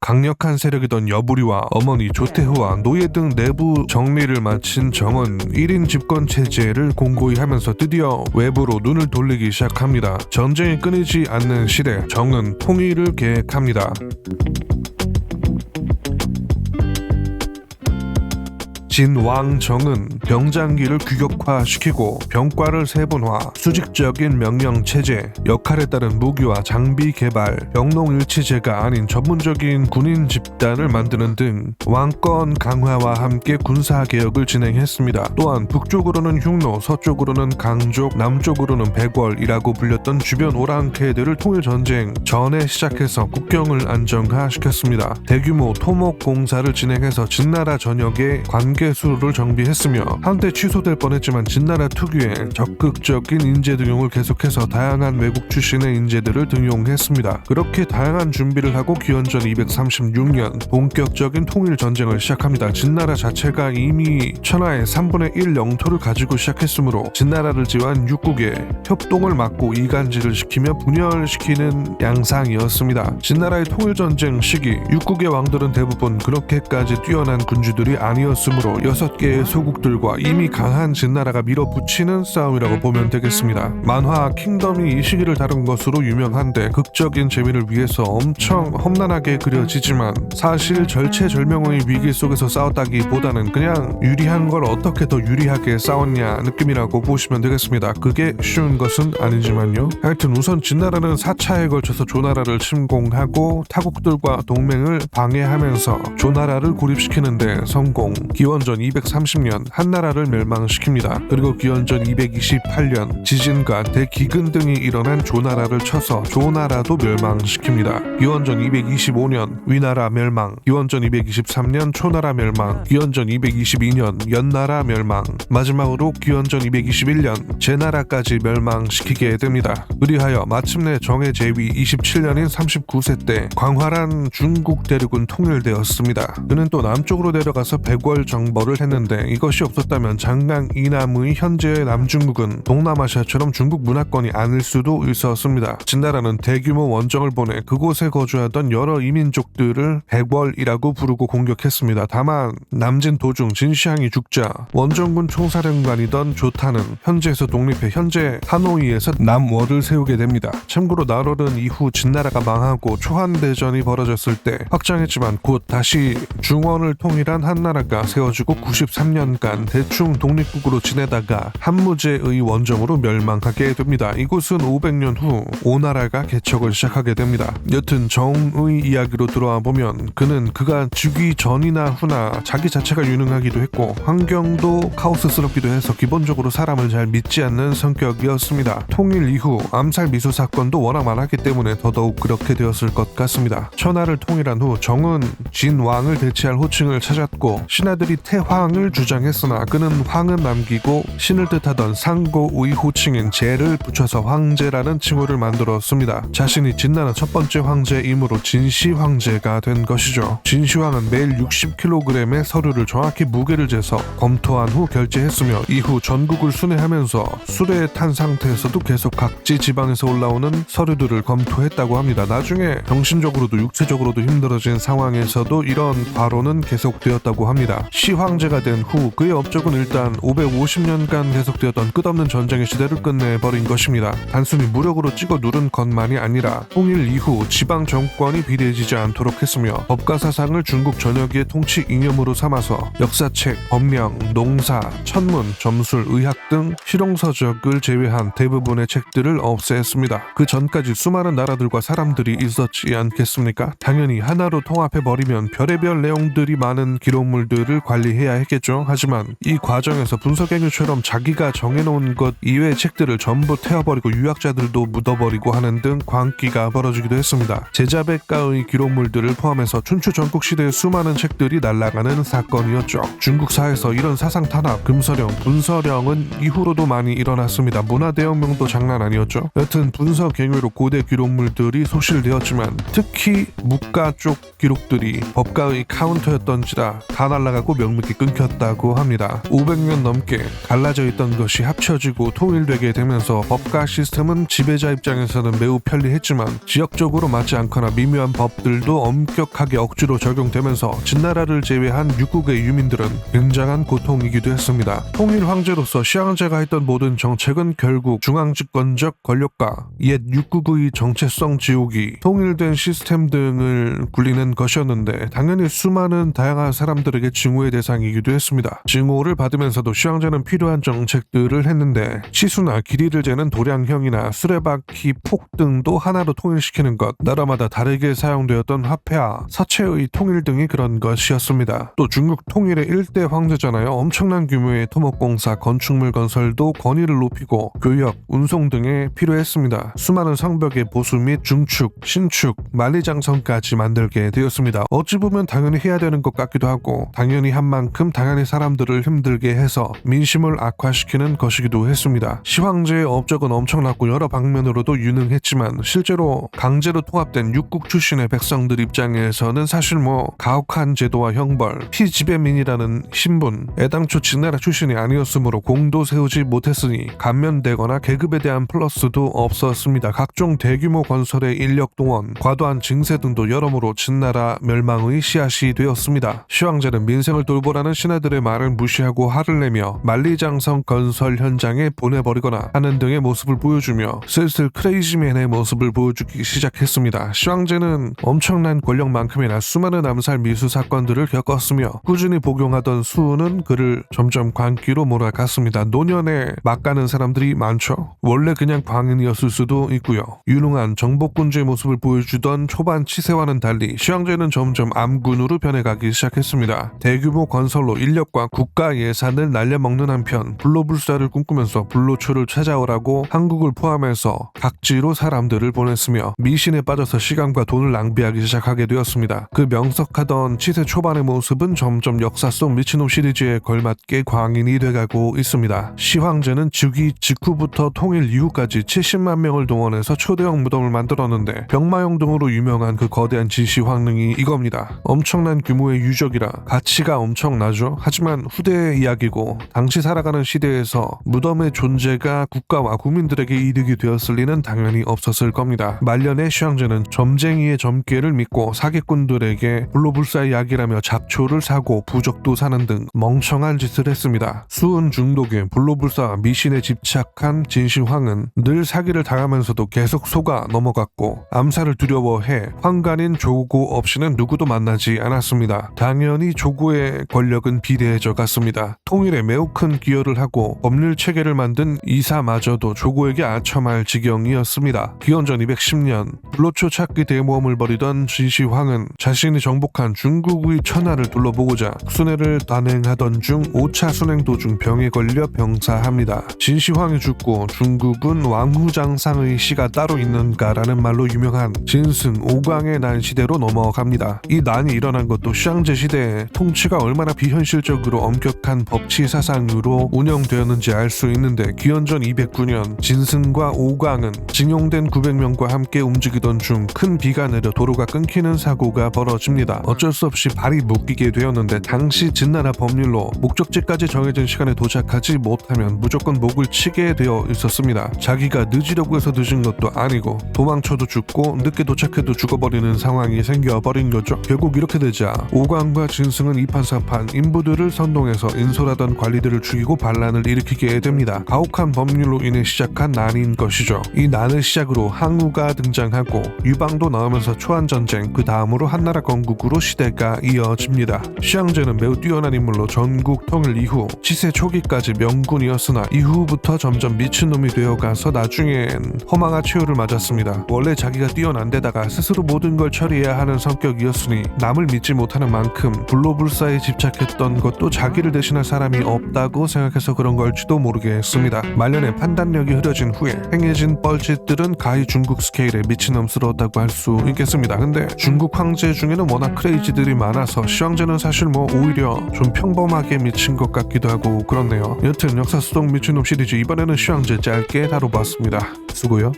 강력한 세력이던 여부리와 어머니 조태후와 노예 등 내부 정리를 마친 정은 1인 집권 체제를 공고히 하면서 드디어 외부로 눈을 돌리기 시작합니다. 전쟁이 끊이지 않는 시대, 정은 통일을 계획합니다. 진왕정은 병장기를 규격화시키고 병과를 세분화, 수직적인 명령체제, 역할에 따른 무기와 장비 개발, 병농일치제가 아닌 전문적인 군인 집단을 만드는 등 왕권 강화와 함께 군사개혁을 진행했습니다. 또한 북쪽으로는 흉노, 서쪽으로는 강족, 남쪽으로는 백월이라고 불렸던 주변 오랑캐들을 통일전쟁 전에 시작해서 국경을 안정화시켰습니다. 대규모 토목공사를 진행해서 진나라 전역에 관계수를 정비했으며 한때 취소될 뻔했지만 진나라 특유의 적극적인 인재 등용을 계속해서 다양한 외국 출신의 인재들을 등용했습니다. 그렇게 다양한 준비를 하고 기원전 236년 본격적인 통일전쟁을 시작합니다. 진나라 자체가 이미 천하의 3분의 1 영토를 가지고 시작했으므로 진나라를 제외한 6국의 협동을 막고 이간질을 시키며 분열시키는 양상이었습니다. 진나라의 통일전쟁 시기 6국의 왕들은 대부분 그렇게까지 뛰어난 군주들이 아니었으므로 6개의 소국들과 이미 강한 진나라가 밀어붙이는 싸움이라고 보면 되겠습니다. 만화 킹덤이 이 시기를 다룬 것으로 유명한데 극적인 재미를 위해서 엄청 험난하게 그려지지만 사실 절체절명의 위기 속에서 싸웠다기보다는 그냥 유리한 걸 어떻게 더 유리하게 싸웠냐 느낌이라고 보시면 되겠습니다. 그게 쉬운 것은 아니지만요. 하여튼 우선 진나라는 4차에 걸쳐서 조나라를 침공하고 타국들과 동맹을 방해하면서 조나라를 고립시키는데 성공. 기원전 230년 한나라를 멸망시킵니다. 그리고 기원전 228년 지진과 대기근 등이 일어난 조나라를 쳐서 조나라도 멸망시킵니다. 기원전 225년 위나라 멸망, 기원전 223년 초나라 멸망, 기원전 222년 연나라 멸망, 마지막으로 기원전 221년 제나라까지 멸망시키게 됩니다. 그리하여 마침내 정의 제위 27년인 39세 때 광활한 중국 대륙은 통일되었습니다. 그는 또 남쪽으로 내려가서 백월 정벌을 했는데 이것이 없었다면 장강 이남의 현재의 남중국은 동남아시아처럼 중국 문화권이 아닐 수도 있었습니다. 진나라는 대규모 원정을 보내 그곳에 거주하던 여러 이민족들을 백월이라고 부르고 공격했습니다. 다만 남진 도중 진시황이 죽자 원정군 총사령관이던 조타는 현지에서 독립해 현재 하노이에서 남월을 세우게 됩니다. 참고로 나롤은 이후 진나라가 망하고 초한대전이 벌어졌을 때 확장했지만 곧 다시 중원을 통일한 한나라가 세워지고 93년간 대충 독립국으로 지내다가 한무제의 원정으로 멸망하게 됩니다. 이곳은 500년 후 오나라가 개척을 시작하게 됩니다. 여튼 정의 이야기로 들어와 보면 그가 즉위 전이나 후나 자기 자체가 유능하기도 했고 환경도 카오스스럽기도 해서 기본적으로 사람을 잘 믿지 않는 성격이었습니다. 통일 이후 암살 미수 사건도 워낙 많았기 때문에 더더욱 그렇게 되었을 것 같습니다. 천하를 통일한 후 정은 진왕을 대체할 호칭을 찾았고 신하들이 태황을 주장했으나 그는 황은 남기고 신을 뜻하던 상고의 호칭인 제를 붙여서 황제라는 칭호를 만들었습니다. 자신이 진나라 첫 번째 황제이므로 진시황제가 된 것이죠. 진시황은 매일 60kg의 서류를 정확히 무게를 재서 검토한 후 결제했으며 이후 전국을 순회하면서 술에 탄 상태에서도 계속 각지 지방에서 올라오는 서류들을 검토했다고 합니다. 나중에 정신적으로도 육체적으로도 힘들어진 상황에서도 이런 과로는 계속되었다고 합니다. 시황제가 된 후 그의 업적은 일단 550년간 계속되었던 끝없는 전쟁의 시대를 끝내버린 것입니다. 단순히 무력으로 찍어 누른 것만이 아니라 통일 이후 지방 정권이 비대해지지 않도록 했으며 법과 사상을 중국 전역의 통치 이념으로 삼아서 역사책, 법령, 농사, 천문, 점술, 의학 등 실용서적을 제외한 대부분의 책들을 없앴습니다. 그 전까지 수많은 나라들과 사람들이 있었지 않겠습니까? 당연히 하나로 통합해버리면 별의별 내용들이 많은 기록물들을 관리해야 했겠죠. 하지만 이 과정에서 분석행위처럼 자기가 정해놓은 것 이외의 책들을 전부 태워버리고 유학자들도 묻어버리고 하는 등 광기가 벌어지기도 했습니다. 제자백가의 기록물들을 포함해서 춘추 전국시대의 수많은 책들이 날아가는 사건이었죠. 중국사에서 이런 사상 탄압, 금서령, 분서령은 이후로도 많이 일어났습니다. 문화대혁명도 장난 아니었죠. 여튼 분서갱유로 고대 기록물들이 소실되었지만 특히 묵가 쪽 기록들이 법가의 카운터였던지라 다 날아가고 골목이 끊겼다고 합니다. 500년 넘게 갈라져 있던 것이 합쳐지고 통일되게 되면서 법과 시스템은 지배자 입장에서는 매우 편리했지만 지역적으로 맞지 않거나 미묘한 법들도 엄격하게 억지로 적용되면서 진나라를 제외한 6국의 유민들은 굉장한 고통이기도 했습니다. 통일 황제로서 시황제가 했던 모든 정책은 결국 중앙집권적 권력과 옛 6국의 정체성 지옥이 통일된 시스템 등을 굴리는 것이었는데 당연히 수많은 다양한 사람들에게 증오의 대상이기도 했습니다. 증오를 받으면서도 시황제는 필요한 정책들을 했는데 치수나 길이를 재는 도량형이나 수레바퀴 폭 등도 하나로 통일시키는 것, 나라마다 다르게 사용되었던 화폐와 사체의 통일 등이 그런 것이었습니다. 또 중국 통일의 1대 황제잖아요. 엄청난 규모의 토목공사, 건축물 건설도 권위를 높이고 교역, 운송 등에 필요했습니다. 수많은 성벽의 보수 및 중축, 신축, 만리장성까지 만들게 되었습니다. 어찌 보면 당연히 해야 되는 것 같기도 하고 당연히 한 만큼 당연히 사람들을 힘들게 해서 민심을 악화시키는 것이기도 했습니다. 시황제의 업적은 엄청났고 여러 방면으로도 유능했지만 실제로 강제로 통합된 6국 출신의 백성들 입장에서는 사실 가혹한 제도와 형벌, 피지배민이라는 신분, 애당초 진나라 출신이 아니었으므로 공도 세우지 못했으니 감면되거나 계급에 대한 플러스도 없었습니다. 각종 대규모 건설의 인력 동원, 과도한 증세 등도 여러모로 진나라 멸망의 씨앗이 되었습니다. 시황제는 민생을 돌보라는 신하들의 말을 무시하고 화를 내며 만리장성 건설 현장에 보내버리거나 하는 등의 모습을 보여주며 슬슬 크레이지맨의 모습을 보여주기 시작했습니다. 시황제는 엄청난 권력만큼이나 수많은 암살 미수 사건들을 겪었으며 꾸준히 복용하던 수은 그를 점점 광기로 몰아갔습니다. 노년에 막가는 사람들이 많죠. 원래 그냥 광인이었을 수도 있고요. 유능한 정복군주의 모습을 보여주던 초반 치세와는 달리 시황제는 점점 암군으로 변해가기 시작했습니다. 대규모 건설로 인력과 국가 예산을 날려먹는 한편 불로불사를 꿈꾸면서 불로초를 찾아오라고 한국을 포함해서 각지로 사람들을 보냈으며 미신에 빠져서 시간과 돈을 낭비하기 시작하게 되었습니다. 그 명석하던 치세 초반의 모습은 점점 역사 속 미친놈 시리즈에 걸맞게 광인이 돼가고 있습니다. 시황제는 즉위 직후부터 통일 이후까지 70만 명을 동원해서 초대형 무덤을 만들었는데 병마용 등으로 유명한 그 거대한 진시황릉이 이겁니다. 엄청난 규모의 유적이라 가치가 엄청나죠. 하지만 후대의 이야기고 당시 살아가는 시대에서 무덤의 존재가 국가와 국민들에게 이득이 되었을 리는 당연히 없었을 겁니다. 말년에 시황제는 점쟁이의 점괘를 믿고 사기꾼들에게 불로불사의 약이라며 잡초를 사고 부적도 사는 등 멍청한 짓을 했습니다. 수은 중독에 불로불사와 미신에 집착한 진시황은 늘 사기를 당하면서도 계속 속아 넘어갔고 암살을 두려워해 황간인 조고 없이는 누구도 만나지 않았습니다. 당연히 조고의 권력은 비대해져 갔습니다. 통일에 매우 큰 기여를 하고 법률 체계를 만든 이사마저도 조고에게 아첨할 지경이었습니다. 기원전 210년 불로초 찾기 대모험을 벌이던 진시황은 자신이 정복한 중국의 천하를 둘러보고자 순회를 단행하던 중 5차 순행 도중 병에 걸려 병사합니다. 진시황이 죽고 중국은 왕후장상의 시가 따로 있는가라는 말로 유명한 진승 5강의 난 시대로 넘어갑니다. 이 난이 일어난 것도 시황제 시대에 통치가 얼마나 비현실적으로 엄격한 법치 사상으로 운영되었는지 알 수 있는데 기원전 209년 진승과 5강은 징용된 900명과 함께 움직이던 중 큰 비가 내려 도로가 끊기는 사고가 벌어집니다. 어쩔 수 없이 발이 묶이게 되었는데 당시 진나라 법률로 목적지까지 정해진 시간에 도착하지 못하면 무조건 목을 치게 되어 있었습니다. 자기가 늦으려고 해서 늦은 것도 아니고 도망쳐도 죽고 늦게 도착해도 죽어버리는 상황이 생겨버린 거죠. 결국 이렇게 되자 5강과 진승은 이판사판 인부들을 선동해서 인솔하던 관리들을 죽이고 반란을 일으키게 됩니다. 가혹한 법률로 인해 시작한 난인 것이죠. 이 난을 시작으로 항우가 등장하고 유방도 나오면서 초안전쟁, 그 다음으로 한나라 건국으로 시대가 이어집니다. 시황제는 매우 뛰어난 인물로 전국 통일 이후 치세 초기까지 명군이었으나 이후부터 점점 미친놈이 되어가서 나중엔 허망한 최후를 맞았습니다. 원래 자기가 뛰어난 데다가 스스로 모든 걸 처리해야 하는 성격이었으니 남을 믿지 못하는 만큼 불로불사에 집착했던 것도 자기를 대신할 사람이 없다고 생각해서 그런 걸지도 모르겠습니다. 말년에 판단력이 흐려진 후에 행해진 뻘짓들은 가히 중국 스케일에 미친놈스러웠다고 할 수 있겠습니다. 근데 중국 황제 중에는 워낙 크레이지들이 많아서 시황제는 사실 오히려 좀 평범하게 미친 것 같기도 하고 그렇네요. 여튼 역사 속 미친놈 시리즈 이번에는 시황제 짧게 다뤄봤습니다. 수고요.